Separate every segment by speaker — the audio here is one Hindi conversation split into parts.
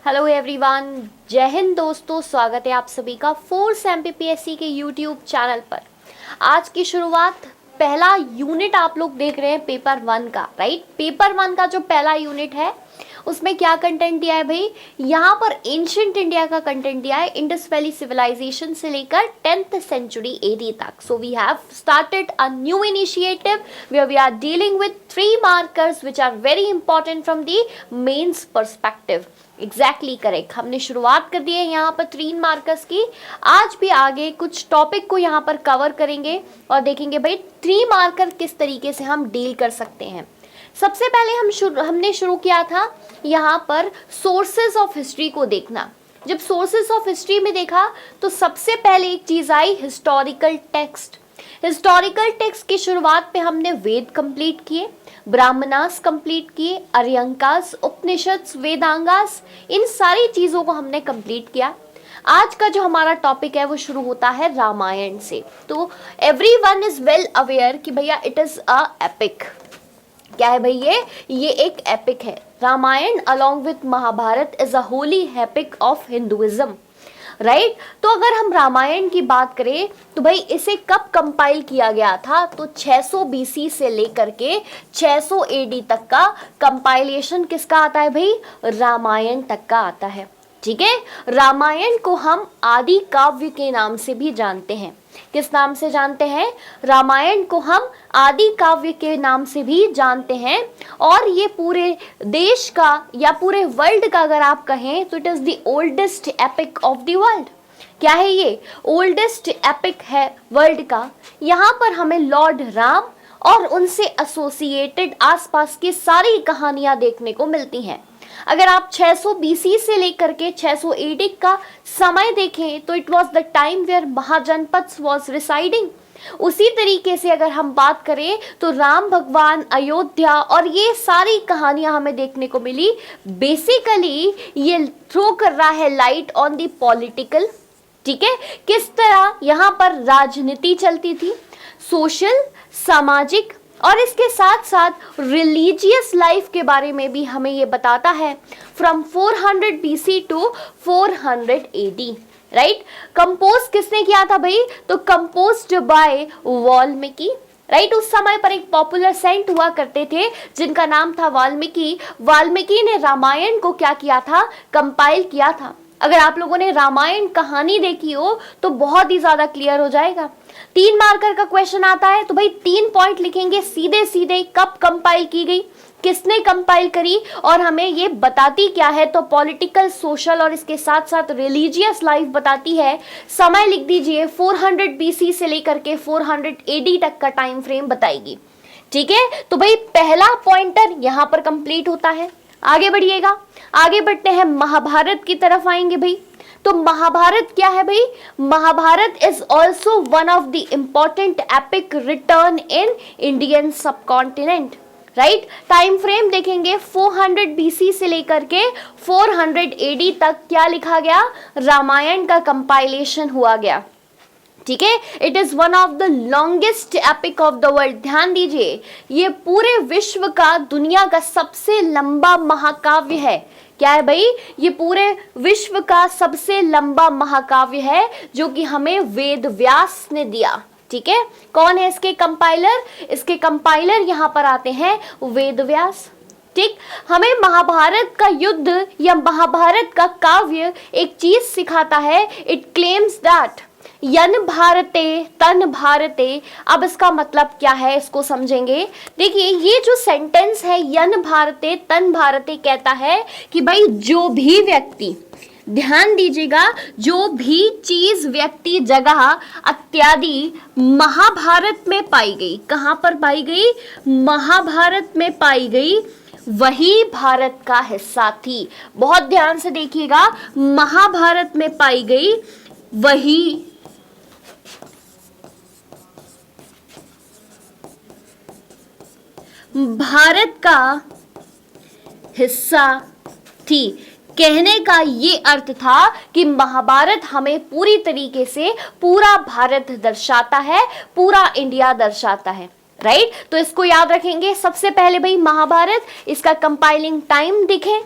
Speaker 1: हेलो एवरीवन, जय हिंद दोस्तों। स्वागत है आप सभी का फोर्स एमपीपीएससी के यूट्यूब चैनल पर। आज की शुरुआत, पहला यूनिट आप लोग देख रहे हैं पेपर 1 का, राइट। पेपर 1 का जो पहला यूनिट है उसमें क्या कंटेंट दिया है भाई, यहाँ पर एंशिएंट इंडिया का कंटेंट दिया है, इंडस वैली सिविलाइजेशन से लेकर 10th सेंचुरी एडी तक। So we have started a new initiative where we are dealing with 3 markers which are very important from the men's perspective. Exactly correct, हमने शुरुआत कर दी है यहाँ पर 3 मार्कर्स की। आज भी आगे कुछ टॉपिक को यहाँ पर कवर करेंगे और देखेंगे भाई 3 मार्कर किस तरीके से हम डील कर सकते हैं। सबसे पहले हमने शुरू किया था यहाँ पर सोर्सेज ऑफ हिस्ट्री को देखना। जब सोर्सेज ऑफ हिस्ट्री में देखा तो सबसे पहले एक चीज आई हिस्टोरिकल टेक्स्ट। हिस्टोरिकल टेक्स्ट की शुरुआत पे हमने वेद कंप्लीट किए, ब्राह्मणास कंप्लीट किए, अर्यंकास, उपनिषद, वेदांगास, इन सारी चीजों को हमने कंप्लीट किया। आज का जो हमारा टॉपिक है वो शुरू होता है रामायण से। तो एवरीवन इज वेल अवेयर कि भैया इट इज अ एपिक। क्या है भाई ये एक एपिक है। Ramayana along with Mahabharata is a holy epic of Hinduism, right. तो अगर हम रामायण की बात करें तो भाई इसे कब कंपाइल किया गया था, तो 600 BC से लेकर के 600 AD तक का कंपाइलेशन किसका आता है भाई, रामायण तक का आता है। ठीक है, रामायण को हम आदि काव्य के नाम से भी जानते हैं। किस नाम से जानते हैं, रामायण को हम आदि काव्य के नाम से भी जानते हैं। और ये पूरे देश का या पूरे वर्ल्ड का अगर आप कहें तो it is the oldest epic of the world. क्या है ये, ओल्डेस्ट एपिक है वर्ल्ड का। यहाँ पर हमें लॉर्ड राम और उनसे एसोसिएटेड आसपास की सारी कहानियां देखने को मिलती हैं। अगर आप 600 BC से लेकर के 600 AD का समय देखें तो it was the time where mahajanapada was residing. उसी तरीके से अगर हम बात करें तो राम भगवान, अयोध्या और ये सारी कहानियां हमें देखने को मिली। बेसिकली ये थ्रो कर रहा है लाइट ऑन द पॉलिटिकल, ठीक है, किस तरह यहाँ पर राजनीति चलती थी, सोशल, सामाजिक और इसके साथ साथ रिलीजियस लाइफ के बारे में भी हमें ये बताता है। From 400 BC to 400 AD, right. Compose किसने किया था भाई, तो कंपोज्ड बाय वाल्मीकि, राइट। उस समय पर एक पॉपुलर सेंट हुआ करते थे जिनका नाम था वाल्मीकि। वाल्मीकि ने रामायण को क्या किया था, कंपाइल किया था। अगर आप लोगों ने रामायण कहानी देखी हो तो बहुत ही ज्यादा क्लियर हो जाएगा। 3 मार्कर का क्वेश्चन आता है तो भाई 3 पॉइंट लिखेंगे सीधे सीधे, कब कंपाइल की गई, किसने कंपाइल करी और हमें ये बताती क्या है, तो पॉलिटिकल, सोशल और इसके साथ साथ रिलीजियस लाइफ बताती है। समय लिख दीजिए 400 BC से लेकर के 400 AD तक का टाइम फ्रेम बताएगी। ठीक है, तो भाई पहला पॉइंटर यहां पर कंप्लीट होता है। आगे बढ़िएगा, आगे बढ़ते हैं, महाभारत की तरफ आएंगे भाई। तो महाभारत क्या है भाई, Mahabharata is also one of the important epic written in Indian subcontinent, right. Time frame देखेंगे 400 BC से लेकर के 400 AD तक क्या लिखा गया, रामायण का कंपाइलेशन हुआ गया। ठीक है, it is one of the longest epic of the world. ध्यान दीजिए, ये पूरे विश्व का, दुनिया का सबसे लंबा महाकाव्य है। क्या है भाई, ये पूरे विश्व का सबसे लंबा महाकाव्य है जो कि हमें वेद व्यास ने दिया। ठीक है, कौन है इसके कंपाइलर, इसके कंपाइलर यहाँ पर आते हैं वेद व्यास। ठीक, हमें महाभारत का युद्ध या महाभारत का काव्य एक चीज सिखाता है, इट क्लेम्स दैट यन भारते तन भारते। अब इसका मतलब क्या है, इसको समझेंगे। देखिए, ये जो सेंटेंस है यन भारते तन भारते कहता है कि भाई जो भी व्यक्ति, ध्यान दीजिएगा, जो भी चीज, व्यक्ति, जगह इत्यादि महाभारत में पाई गई, कहां पर पाई गई, महाभारत में पाई गई, वही भारत का हिस्सा थी। बहुत ध्यान से देखिएगा, महाभारत में पाई गई वही भारत का हिस्सा थी। कहने का ये अर्थ था कि महाभारत हमें पूरी तरीके से पूरा भारत दर्शाता है, पूरा इंडिया दर्शाता है, राइट। तो इसको याद रखेंगे। सबसे पहले भाई महाभारत, इसका कंपाइलिंग टाइम दिखे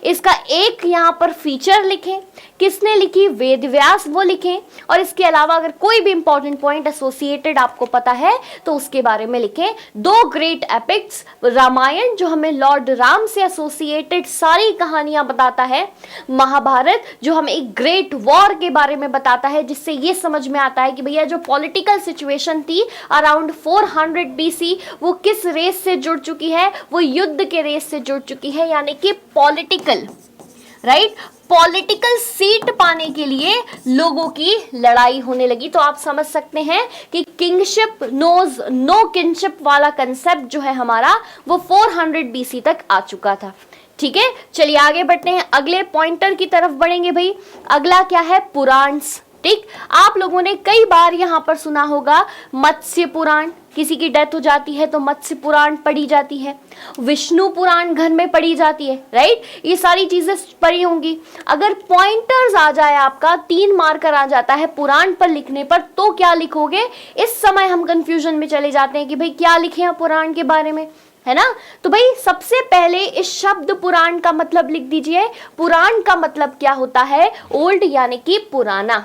Speaker 1: इसका एक यहाँ पर फीचर लिखें, किसने लिखी, वेद व्यास वो लिखें, और इसके अलावा अगर कोई भी इंपॉर्टेंट पॉइंट एसोसिएटेड आपको पता है तो उसके बारे में लिखें। दो ग्रेट एपिक्स, रामायण जो हमें लॉर्ड राम से एसोसिएटेड सारी कहानियां बताता है, महाभारत जो हमें एक ग्रेट वॉर के बारे में बताता है, जिससे ये समझ में आता है कि भैया जो पॉलिटिकल सिचुएशन थी अराउंड 400 BC वो किस रेस से जुड़ चुकी है, वो युद्ध के रेस से जुड़ चुकी है, यानी कि पॉलिटिकल, राइट, पॉलिटिकल सीट पाने के लिए लोगों की लड़ाई होने लगी। तो आप समझ सकते हैं कि किंगशिप नोज नो किंगशिप वाला कंसेप्ट जो है हमारा वो 400 BC तक आ चुका था। ठीक है, चलिए आगे बढ़ते हैं, अगले पॉइंटर की तरफ बढ़ेंगे भाई। अगला क्या है, पुराण्स। ठीक, आप लोगों ने कई बार यहाँ पर सुना होगा मत्स्य पुराण, किसी की डेथ हो जाती है तो मत्स्य पुराण पढ़ी जाती है, विष्णु पुराण घर में पढ़ी जाती है, राइट, ये सारी चीजें पढ़ी होंगी। अगर पॉइंटर्स आ जाए आपका 3 मार्कर आ जाता है पुराण पर लिखने पर, तो क्या लिखोगे, इस समय हम कंफ्यूजन में चले जाते हैं कि भाई क्या लिखे हैं पुराण के बारे में, है ना। तो भाई सबसे पहले इस शब्द पुराण का मतलब लिख दीजिए। पुराण का मतलब क्या होता है, ओल्ड यानी कि पुराना,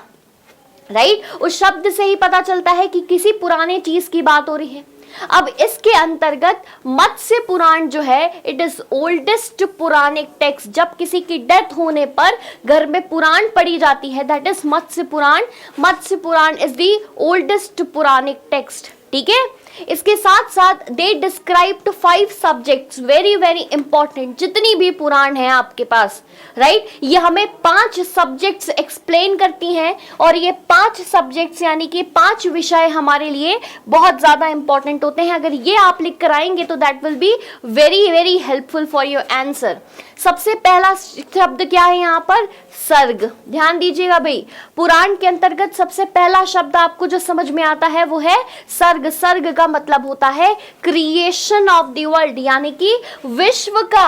Speaker 1: राइट, उस शब्द से ही पता चलता है कि किसी पुराने चीज की बात हो रही है। अब इसके अंतर्गत मत्स्य पुराण जो है it is oldest Puranic text, जब किसी की डेथ होने पर घर में पुराण पढ़ी जाती है, that is Matsya Purana. Matsya Purana is the oldest Puranic text. ठीक है, इसके साथ साथ they described 5 subjects, very very important, जितनी भी पुराण है आपके पास, राइट, ये हमें 5 सब्जेक्ट्स एक्सप्लेन करती हैं, और ये 5 सब्जेक्ट्स यानी कि 5 विषय हमारे लिए बहुत ज्यादा इंपॉर्टेंट होते हैं। अगर ये आप लिख कर आएंगे तो that will be very very helpful for your answer. सबसे पहला शब्द क्या है यहाँ पर, सर्ग। ध्यान दीजिएगा भाई, पुराण के अंतर्गत सबसे पहला शब्द आपको जो समझ में आता है वो है सर्ग। सर्ग का मतलब होता है क्रिएशन ऑफ द वर्ल्ड, यानी कि विश्व का,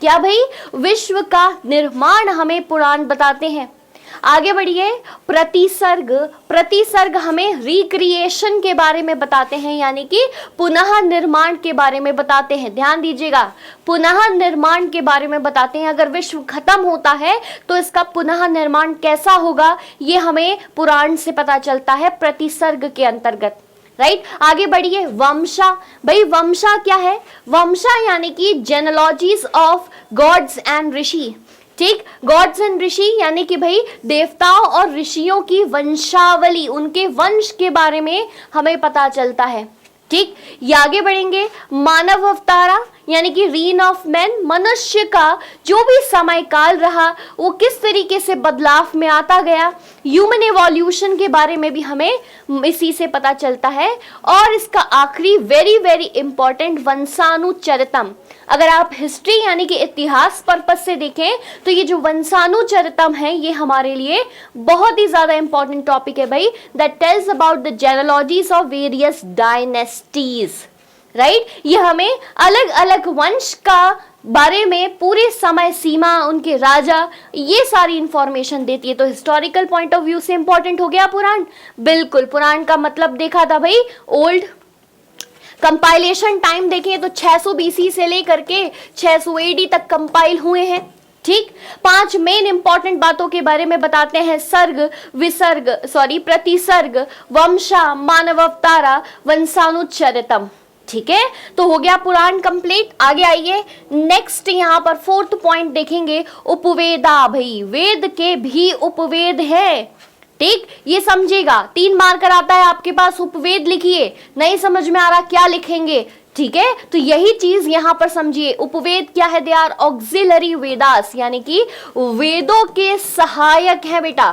Speaker 1: क्या भाई, विश्व का निर्माण हमें पुराण बताते हैं। आगे बढ़िए, प्रतिसर्ग। प्रतिसर्ग हमें रिक्रिएशन के बारे में बताते हैं, यानी कि पुनः निर्माण के बारे में बताते हैं। ध्यान दीजिएगा, पुनः निर्माण के बारे में बताते हैं। अगर विश्व खत्म होता है तो इसका पुनः निर्माण कैसा होगा, ये हमें पुराण से पता चलता है प्रतिसर्ग के अंतर्गत, राइट। आगे बढ़िए, वंशा। भाई वंशा क्या है, वंशा यानी कि जेनोलॉजीज ऑफ गॉड्स एंड ऋषि। ठीक, गॉड्स एंड ऋषि यानी कि भाई देवताओं और ऋषियों की वंशावली, उनके वंश के बारे में हमें पता चलता है। ठीक, ये आगे बढ़ेंगे, मानव अवतारा यानी कि रीन ऑफ मैन, मनुष्य का जो भी समय काल रहा वो किस तरीके से बदलाव में आता गया। ह्यूमन एवोल्यूशन के बारे में भी हमें इसी से पता चलता है। और इसका आखिरी वेरी वेरी इंपॉर्टेंट, वंशानुचरितम। अगर आप हिस्ट्री यानी कि इतिहास पर्पस से देखें तो ये जो वंशानुचरितम है ये हमारे लिए बहुत ही ज्यादा इंपॉर्टेंट टॉपिक है भाई, that tells about the genealogies of various dynasties, right. ये हमें अलग अलग वंश का बारे में पूरे समय सीमा, उनके राजा, ये सारी इंफॉर्मेशन देती है। तो हिस्टोरिकल पॉइंट ऑफ व्यू से इंपॉर्टेंट हो गया पुराण, बिल्कुल। पुराण का मतलब देखा था भाई ओल्ड। कंपाइलेशन टाइम देखें तो 600 BC से लेकर के 600 AD तक कंपाइल हुए हैं। ठीक, 5 मेन इंपॉर्टेंट बातों के बारे में बताते हैं, सर्ग, विसर्ग, प्रतिसर्ग, वंशा, मानव अवतारा, वंशानुचरितम। ठीक है, तो हो गया पुराण कंप्लीट। आगे आइए, नेक्स्ट यहाँ पर 4th पॉइंट देखेंगे, उपवेदा। भाई वेद के भी उपवेद है। ठीक, ये समझिएगा, 3 मार्कर आता है आपके पास, उपवेद लिखिए। नहीं समझ में आ रहा क्या लिखेंगे, ठीक है, तो यही चीज यहां पर समझिए। उपवेद क्या है, दे आर ऑक्सिलरी वेदास, यानी कि वेदों के सहायक है बेटा।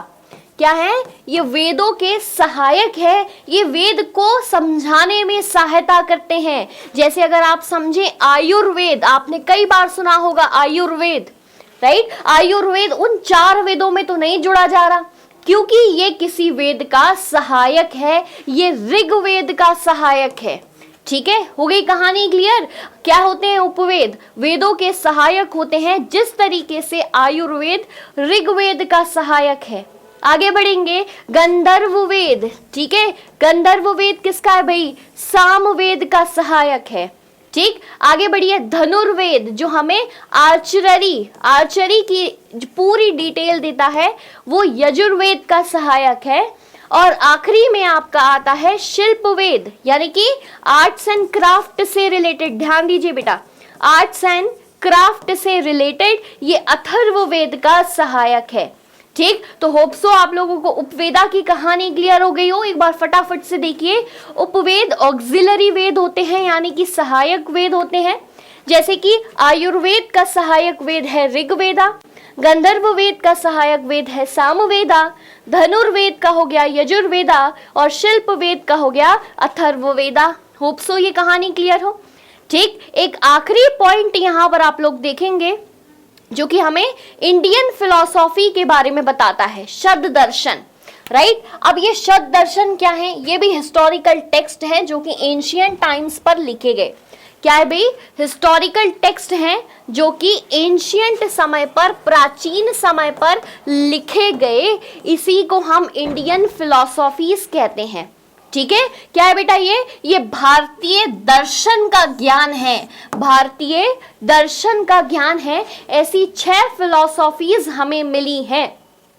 Speaker 1: क्या है, ये वेदों के सहायक है, ये वेद को समझाने में सहायता करते हैं। जैसे अगर आप समझे आयुर्वेद, आपने कई बार सुना होगा आयुर्वेद, राइट। आयुर्वेद उन 4 वेदों में तो नहीं जुड़ा जा रहा, क्योंकि ये किसी वेद का सहायक है, ये ऋग्वेद का सहायक है। ठीक है, हो गई कहानी क्लियर। क्या होते हैं उपवेद, वेदों के सहायक होते हैं, जिस तरीके से आयुर्वेद ऋग्वेद का सहायक है। आगे बढ़ेंगे, गंधर्व वेद। ठीक है, गंधर्व वेद किसका है भाई, सामवेद का सहायक है। ठीक, आगे बढ़िए। धनुर्वेद जो हमें आर्चरी की पूरी डिटेल देता है वो यजुर्वेद का सहायक है। और आखिरी में आपका आता है शिल्पवेद, यानी कि आर्ट्स एंड क्राफ्ट से रिलेटेड। ध्यान दीजिए बेटा, आर्ट्स एंड क्राफ्ट से रिलेटेड ये अथर्ववेद का सहायक है। ठीक, तो होप सो आप लोगों को उपवेदा की कहानी क्लियर हो गई हो। एक बार फटाफट से देखिए, उपवेद ऑक्सिलरी वेद होते हैं, यानी कि सहायक वेद होते हैं। जैसे कि आयुर्वेद का सहायक वेद है ऋग्वेदा, गंधर्व वेद का सहायक वेद है सामवेदा, धनुर्वेद का हो गया यजुर्वेदा और शिल्प वेद का हो गया अथर्ववेदा। होप सो ये कहानी क्लियर हो। ठीक, एक आखिरी पॉइंट यहां पर आप लोग देखेंगे जो कि हमें इंडियन फिलॉसफी के बारे में बताता है, शब्द दर्शन। राइट, अब ये शब्द दर्शन क्या है? ये भी हिस्टोरिकल टेक्स्ट है जो कि एंशियंट टाइम्स पर लिखे गए। क्या है भाई? हिस्टोरिकल टेक्स्ट हैं जो कि एंशियंट समय पर, प्राचीन समय पर लिखे गए। इसी को हम इंडियन फिलॉसफीज कहते हैं। ठीक है, क्या है बेटा? ये भारतीय दर्शन का ज्ञान है, भारतीय दर्शन का ज्ञान है। ऐसी 6 फिलॉसफीज हमें मिली हैं।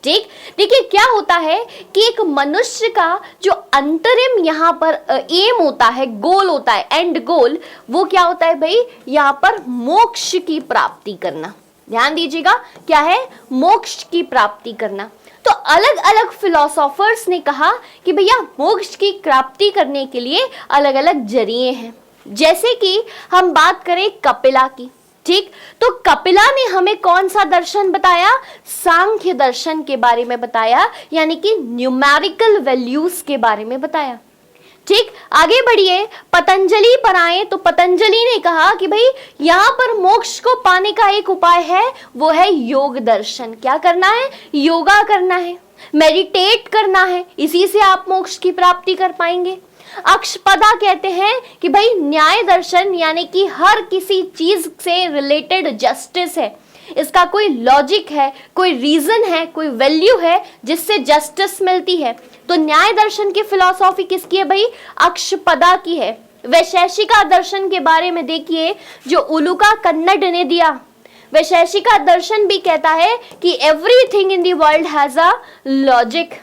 Speaker 1: ठीक, देखिए क्या होता है कि एक मनुष्य का जो अंतरिम यहाँ पर एम होता है, गोल होता है, एंड गोल, वो क्या होता है भाई? यहाँ पर मोक्ष की प्राप्ति करना। ध्यान दीजिएगा, क्या है? मोक्ष की प्राप्ति करना। तो अलग अलग फिलोसोफर्स ने कहा कि भैया मोक्ष की प्राप्ति करने के लिए अलग अलग जरिए हैं। जैसे कि हम बात करें कपिला की। ठीक, तो कपिला ने हमें कौन सा दर्शन बताया? सांख्य दर्शन के बारे में बताया, यानी कि न्यूमेरिकल वैल्यूज के बारे में बताया। ठीक, आगे बढ़िए, पतंजलि पर आए तो पतंजलि ने कहा कि भाई यहाँ पर मोक्ष को पाने का एक उपाय है, वो है योग दर्शन। क्या करना है? योगा करना है, मेडिटेट करना है, इसी से आप मोक्ष की प्राप्ति कर पाएंगे। अक्षपदा कहते हैं कि भाई न्याय दर्शन, यानी कि हर किसी चीज से रिलेटेड जस्टिस है, इसका कोई लॉजिक है, कोई रीजन है, कोई वैल्यू है जिससे जस्टिस मिलती है। तो न्याय दर्शन की फिलॉसफी किसकी है भाई? अक्षपदा की है। वैशेषिका दर्शन के बारे में देखिए जो उलुका कन्नड ने दिया। वैशेषिका दर्शन भी कहता है कि everything in the world has a logic.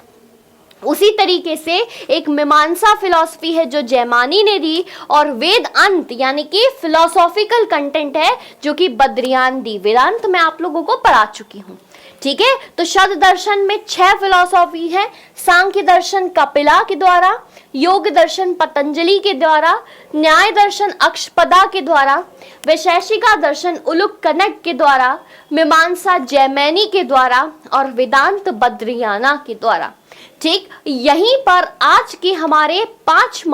Speaker 1: उसी तरीके से एक मीमांसा फिलॉसफी है जो जैमानी ने दी, और वेद अंत यानी कि फिलॉसॉफिकल कंटेंट है जो कि बद्रियान दी। वेदांत मैं आप लोगों को पढ़ा चुकी हूँ। ठीक है, तो शब्द दर्शन में 6 फिलॉसफी है। सांख्य दर्शन कपिला के द्वारा, योग दर्शन पतंजलि के द्वारा, न्याय दर्शन अक्षपदा के द्वारा, वैशेषिका दर्शन उलुक कनक के द्वारा, मीमांसा जैमिनी के द्वारा और वेदांत बद्रियाना के द्वारा। ठीक, यहीं पर आज के हमारे 3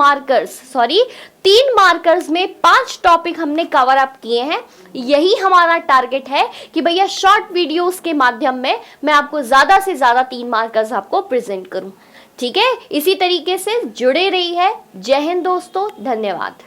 Speaker 1: मार्कर्स में 5 टॉपिक हमने कवर अप किए हैं। यही हमारा टारगेट है कि भैया शॉर्ट वीडियोस के माध्यम में मैं आपको ज्यादा से ज्यादा 3 मार्कर्स आपको प्रेजेंट करूं। ठीक है, इसी तरीके से जुड़े रही है। जय हिंद दोस्तों, धन्यवाद।